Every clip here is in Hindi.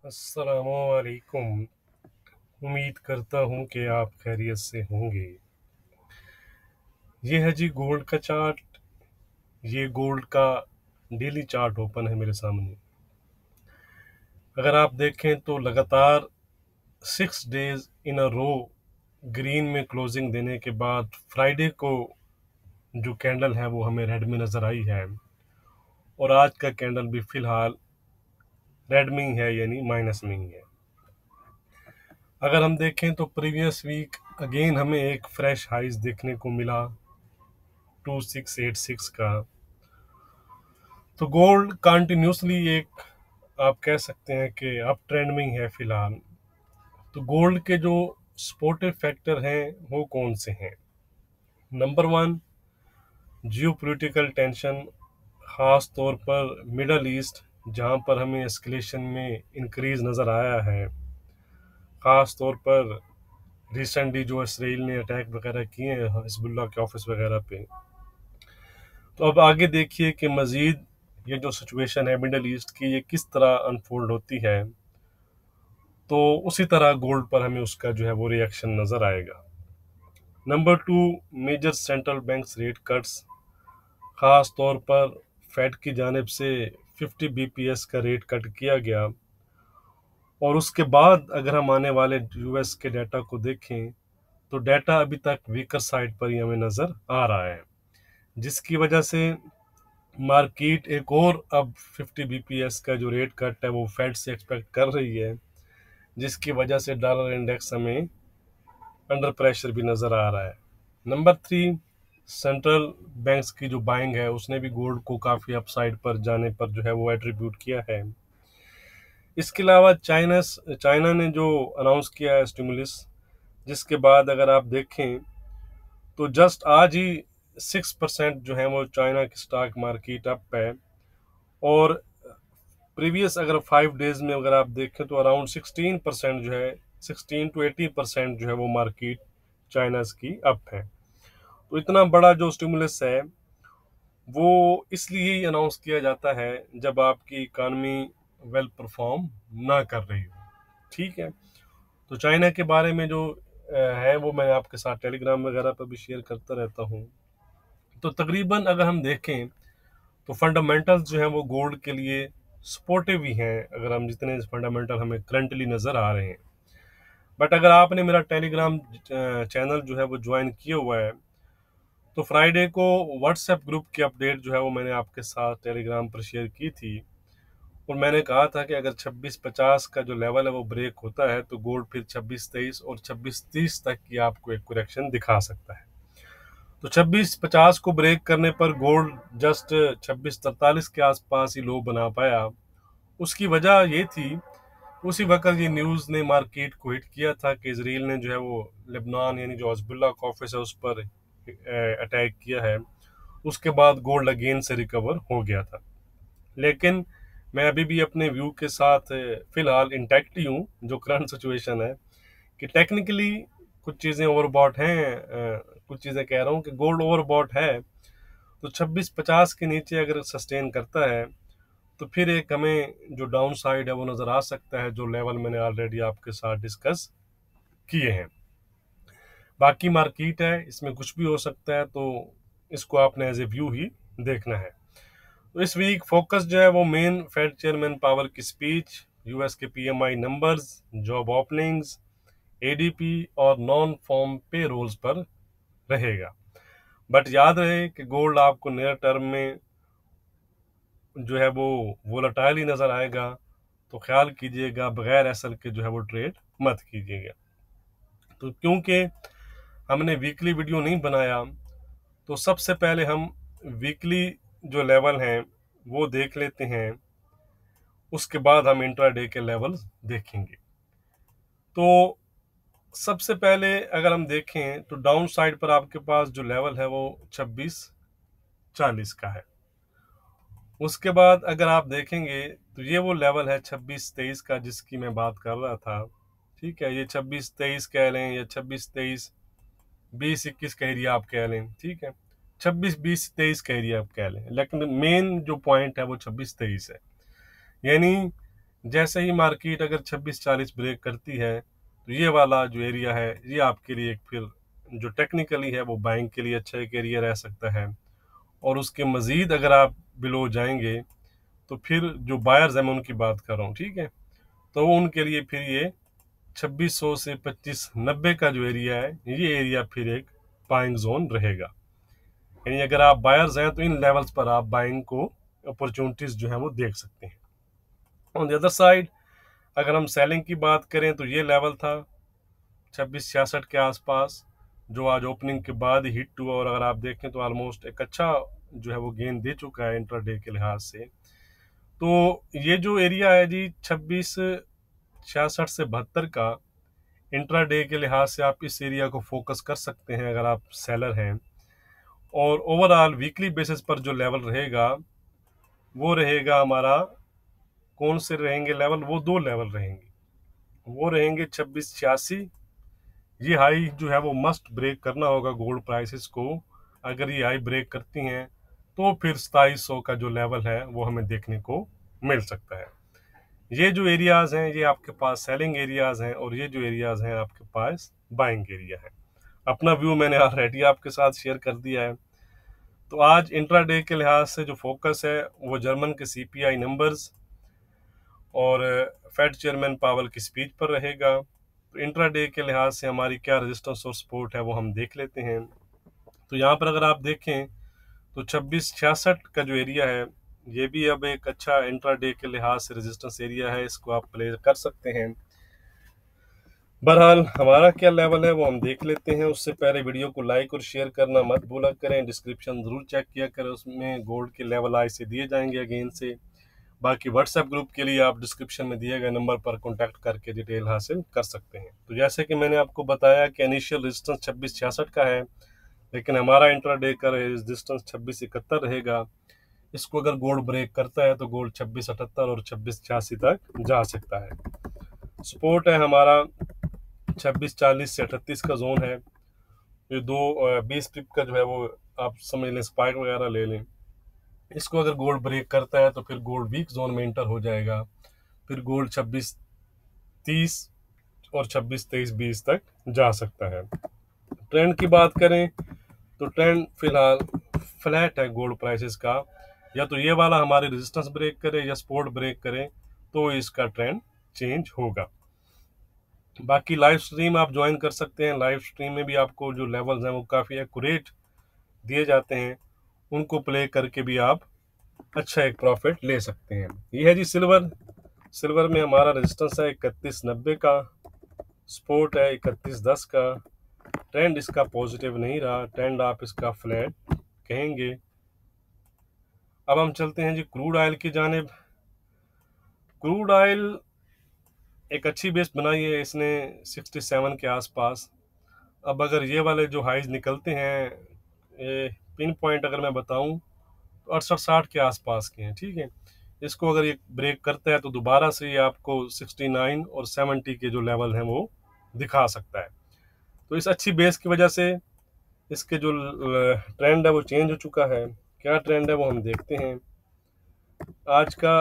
अस्सलामुअलैकुम। उम्मीद करता हूँ कि आप खैरियत से होंगे। ये है जी गोल्ड का चार्ट। ये गोल्ड का डेली चार्ट ओपन है मेरे सामने। अगर आप देखें तो लगातार 6 days in a row green में क्लोजिंग देने के बाद फ्राइडे को जो कैंडल है वो हमें रेड में नज़र आई है, और आज का कैंडल भी फिलहाल रेड में ही है, यानी माइनस में ही है। अगर हम देखें तो प्रीवियस वीक अगेन हमें एक फ्रेश हाइज देखने को मिला 2686 का। तो गोल्ड कंटिन्यूसली एक, आप कह सकते हैं कि अप ट्रेंड में ही है फिलहाल। तो गोल्ड के जो सपोर्टिव फैक्टर हैं वो कौन से हैं? नंबर वन, जियोपॉलिटिकल टेंशन, ख़ास तौर पर मिडल ईस्ट, जहां पर हमें एस्केलेशन में इंक्रीज नज़र आया है। ख़ास तौर पर रिसेंटली जो इसराइल ने अटैक वगैरह किए हैं हिजबुल्लाह के ऑफिस वगैरह पे। तो अब आगे देखिए कि मज़ीद ये जो सिचुएशन है मिडल ईस्ट की, ये किस तरह अनफोल्ड होती है, तो उसी तरह गोल्ड पर हमें उसका जो है वो रिएक्शन नज़र आएगा। Number two, major central banks rate cuts, ख़ास तौर पर फेड की जानिब से 50 बीपीएस का रेट कट किया गया, और उसके बाद अगर हम आने वाले यूएस के डाटा को देखें तो डाटा अभी तक वीकर साइड पर ही हमें नज़र आ रहा है, जिसकी वजह से मार्केट एक और अब 50 बीपीएस का जो रेट कट है वो फेड से एक्सपेक्ट कर रही है, जिसकी वजह से डॉलर इंडेक्स हमें अंडर प्रेशर भी नज़र आ रहा है। नंबर थ्री, सेंट्रल बैंक्स की जो बाइंग है उसने भी गोल्ड को काफ़ी अपसाइड पर जाने पर जो है वो एट्रीब्यूट किया है। इसके अलावा चाइना ने जो अनाउंस किया है स्टिमुलस, जिसके बाद अगर आप देखें तो जस्ट आज ही 6% जो है वो चाइना की स्टॉक मार्केट अप है, और प्रीवियस अगर 5 डेज में अगर आप देखें तो अराउंड 16% जो है, 16 to 18% जो है वो मार्केट चाइना की अप है। तो इतना बड़ा जो स्टिमुलस है वो इसलिए ही अनाउंस किया जाता है जब आपकी इकानमी वेल परफॉर्म ना कर रही हो। ठीक है। तो चाइना के बारे में जो है वो मैं आपके साथ टेलीग्राम वगैरह पर भी शेयर करता रहता हूँ। तो तकरीबन अगर हम देखें तो फंडामेंटल्स जो हैं वो गोल्ड के लिए सपोर्टिव ही हैं, अगर हम जितने फंडामेंटल हमें करंटली नज़र आ रहे हैं। बट अगर आपने मेरा टेलीग्राम चैनल जो है वो ज्वाइन किया हुआ है, तो फ्राइडे को व्हाट्सएप ग्रुप की अपडेट जो है वो मैंने आपके साथ टेलीग्राम पर शेयर की थी, और मैंने कहा था कि अगर 2650 का जो लेवल है वो ब्रेक होता है तो गोल्ड फिर 2623 और 2630 तक की आपको एक करेक्शन दिखा सकता है। तो 2650 को ब्रेक करने पर गोल्ड जस्ट 2643 के आसपास ही लो बना पाया। उसकी वजह ये थी, उसी वक्त ये न्यूज़ ने मार्केट को हिट किया था कि इसराइल ने जो है वो लेबनान यानी जो हिजबुल्लाह का ऑफिस है उस पर अटैक किया है। उसके बाद गोल्ड अगेन से रिकवर हो गया था। लेकिन मैं अभी भी अपने व्यू के साथ फिलहाल इंटैक्ट ही हूँ। जो करंट सिचुएशन है कि टेक्निकली कुछ चीज़ें ओवरबॉट हैं, कुछ चीज़ें कह रहा हूँ कि गोल्ड ओवरबॉट है। तो 2650 के नीचे अगर सस्टेन करता है तो फिर एक हमें जो डाउन साइड है वो नज़र आ सकता है, जो लेवल मैंने ऑलरेडी आपके साथ डिस्कस किए हैं। बाकी मार्केट है, इसमें कुछ भी हो सकता है, तो इसको आपने एज ए व्यू ही देखना है। तो इस वीक फोकस जो है वो मेन फेड चेयरमैन पावर की स्पीच, यूएस के PMI numbers, job openings, ADP और नॉन फॉर्म पे रोल्स पर रहेगा। बट याद रहे कि गोल्ड आपको नियर टर्म में जो है वो वोलेटाइल ही नज़र आएगा, तो ख्याल कीजिएगा बगैर एसएल के जो है वो ट्रेड मत कीजिएगा। तो क्योंकि हमने वीकली वीडियो नहीं बनाया, तो सबसे पहले हम वीकली जो लेवल हैं वो देख लेते हैं, उसके बाद हम इंट्राडे के लेवल देखेंगे। तो सबसे पहले अगर हम देखें तो डाउन साइड पर आपके पास जो लेवल है वो 2640 का है। उसके बाद अगर आप देखेंगे तो ये वो लेवल है 2623 का जिसकी मैं बात कर रहा था। ठीक है, ये 2623 कह लें या 2623, 2021 कह रही आप कह लें, ठीक है, 26 20 23 कह रही आप कह लें, लेकिन मेन जो पॉइंट है वो 26 23 है। यानी जैसे ही मार्केट अगर 2640 ब्रेक करती है तो ये वाला जो एरिया है ये आपके लिए एक फिर जो टेक्निकली है वो बाइंग के लिए अच्छा एक एरिया रह सकता है। और उसके मज़ीद अगर आप बिलो जाएंगे तो फिर जो बायर्स हैं मैं उनकी बात कर रहा हूँ, ठीक है, तो उनके लिए फिर ये 2600 से 2590 का जो एरिया है ये एरिया फिर एक बाइंग जोन रहेगा। यानी अगर आप बायर्स हैं तो इन लेवल्स पर आप बाइंग को अपॉर्चुनिटीज जो है वो देख सकते हैं। ऑन द अदर साइड अगर हम सेलिंग की बात करें तो ये लेवल था 2666 के आसपास, जो आज ओपनिंग के बाद ही हिट हुआ, और अगर आप देखें तो ऑलमोस्ट एक अच्छा जो है वो गेन दे चुका है इंट्राडे के लिहाज से। तो ये जो एरिया है जी 2666 से 72 का, इंट्राडे के लिहाज से आप इस एरिया को फोकस कर सकते हैं अगर आप सेलर हैं। और ओवरऑल वीकली बेसिस पर जो लेवल रहेगा वो रहेगा हमारा, कौन से रहेंगे लेवल, वो दो लेवल रहेंगे, वो रहेंगे 2686। ये हाई जो है वो मस्ट ब्रेक करना होगा गोल्ड प्राइसेस को। अगर ये हाई ब्रेक करती हैं तो फिर 2700 का जो लेवल है वो हमें देखने को मिल सकता है। ये जो एरियाज हैं ये आपके पास सेलिंग एरियाज हैं और ये जो एरियाज हैं आपके पास बाइंग एरिया है। अपना व्यू मैंने ऑलरेडी आपके साथ शेयर कर दिया है। तो आज इंट्राडे के लिहाज से जो फोकस है वो जर्मन के सीपीआई नंबर्स और फेड चेयरमैन पावल की स्पीच पर रहेगा। तो इंट्राडे के लिहाज से हमारी क्या रेजिस्टेंस और सपोर्ट है वो हम देख लेते हैं। तो यहाँ पर अगर आप देखें तो 2666 का जो एरिया है ये भी अब एक अच्छा इंट्राडे के लिहाज से रेजिस्टेंस एरिया है, इसको आप प्ले कर सकते हैं। बहरहाल हमारा क्या लेवल है वो हम देख लेते हैं। उससे पहले वीडियो को लाइक और शेयर करना मत भूला करें, डिस्क्रिप्शन ज़रूर चेक किया करें, उसमें गोल्ड के लेवल आई से दिए जाएंगे अगेन से। बाकी व्हाट्सएप ग्रुप के लिए आप डिस्क्रिप्शन में दिए गए नंबर पर कॉन्टैक्ट करके डिटेल हासिल कर सकते हैं। तो जैसे कि मैंने आपको बताया कि इनिशियल रेजिस्टेंस 2666 का है, लेकिन हमारा इंट्राडे का रेजिस्टेंस 2671 रहेगा। इसको अगर गोल्ड ब्रेक करता है तो गोल्ड 2678 और 2686 तक जा सकता है। सपोर्ट है हमारा 2640 से 38 का जोन है। ये दो 20 पिप का जो है वो आप समझ लें स्पाइक वगैरह ले लें। इसको अगर गोल्ड ब्रेक करता है तो फिर गोल्ड वीक जोन में इंटर हो जाएगा। फिर गोल्ड 2630 और 2623-20 तक जा सकता है। ट्रेंड की बात करें तो ट्रेंड फिलहाल फ्लैट है गोल्ड प्राइसेस का। या तो ये वाला हमारे रेजिस्टेंस ब्रेक करे या सपोर्ट ब्रेक करे तो इसका ट्रेंड चेंज होगा। बाकी लाइव स्ट्रीम आप ज्वाइन कर सकते हैं। लाइव स्ट्रीम में भी आपको जो लेवल्स हैं वो काफ़ी एक्यूरेट दिए जाते हैं, उनको प्ले करके भी आप अच्छा एक प्रॉफिट ले सकते हैं। ये है जी सिल्वर। सिल्वर में हमारा रेजिस्टेंस है 3190 का, सपोर्ट है 3110 का। ट्रेंड इसका पॉजिटिव नहीं रहा, ट्रेंड आप इसका फ्लैट कहेंगे। अब हम चलते हैं जी क्रूड ऑयल की जानिब। क्रूड ऑयल एक अच्छी बेस बनाई है इसने 67 के आसपास। अब अगर ये वाले जो हाइज निकलते हैं, ये पिन पॉइंट अगर मैं बताऊं तो 68-60 के आसपास के हैं, ठीक है। इसको अगर ये ब्रेक करता है तो दोबारा से ये आपको 69 और 70 के जो लेवल हैं वो दिखा सकता है। तो इस अच्छी बेस की वजह से इसके जो ट्रेंड है वो चेंज हो चुका है। क्या ट्रेंड है वो हम देखते हैं। आज का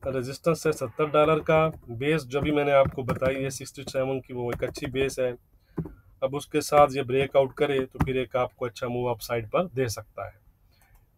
रेजिस्टेंस है $70 का। बेस जो भी मैंने आपको बताई है 67 की, वो एक अच्छी बेस है। अब उसके साथ ये ब्रेकआउट करे तो फिर एक आपको अच्छा मूव अप साइड पर दे सकता है।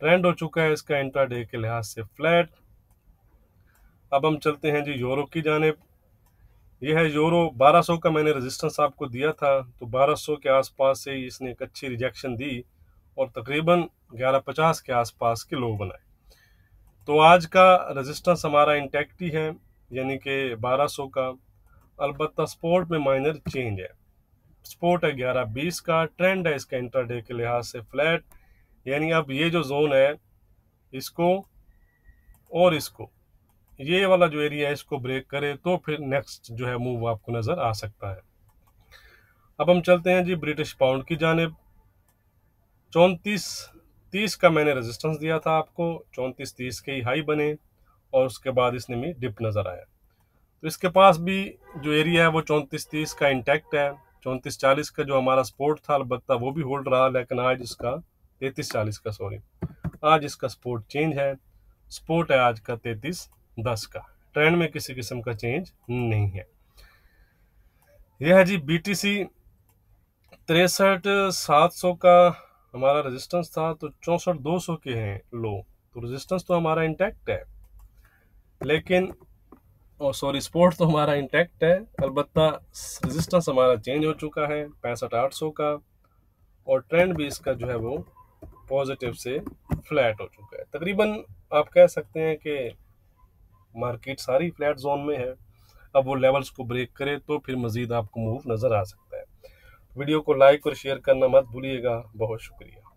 ट्रेंड हो चुका है इसका इंट्राडे के लिहाज से फ्लैट। अब हम चलते हैं जी यूरो की जानिब। यह है यूरो। 1200 का मैंने रेजिस्टेंस आपको दिया था, तो 1200 के आसपास से इसने एक अच्छी रिजेक्शन दी और तकरीबन 1150 के आसपास के लो बनाए। तो आज का रेजिस्टेंस हमारा इंटैक्ट ही है, यानी कि 1200 का। अलबत्ता सपोर्ट में माइनर चेंज है। सपोर्ट है 1120 का। ट्रेंड है इसका इंट्राडे के लिहाज से फ्लैट। यानी अब ये जो जोन है इसको और इसको, ये वाला जो एरिया है इसको ब्रेक करे तो फिर नेक्स्ट जो है मूव आपको नजर आ सकता है। अब हम चलते हैं जी ब्रिटिश पाउंड की जानिब। 3430 का मैंने रेजिस्टेंस दिया था आपको, 3430 के ही हाई बने और उसके बाद इसने भी डिप नजर आया। तो इसके पास भी जो एरिया है वो 3430 का इंटैक्ट है। 3440 का जो हमारा सपोर्ट था अलबत्ता वो भी होल्ड रहा, लेकिन आज इसका 3340 का, सॉरी, आज इसका सपोर्ट चेंज है। सपोर्ट है आज का 3310 का। ट्रेंड में किसी किस्म का चेंज नहीं है। यह है जी BTC 63,700 का हमारा रेजिस्टेंस था, तो 64,200 के हैं लो, तो रेजिस्टेंस तो हमारा इंटैक्ट है, लेकिन सपोर्ट तो हमारा इंटैक्ट है, अलबत्ता रेजिस्टेंस हमारा चेंज हो चुका है 65,800 का, और ट्रेंड भी इसका जो है वो पॉजिटिव से फ्लैट हो चुका है। तकरीबन आप कह सकते हैं कि मार्केट सारी फ्लैट जोन में है। अब वो लेवल्स को ब्रेक करे तो फिर मजीद आपको मूव नजर आ सकता है। वीडियो को लाइक और शेयर करना मत भूलिएगा। बहुत शुक्रिया।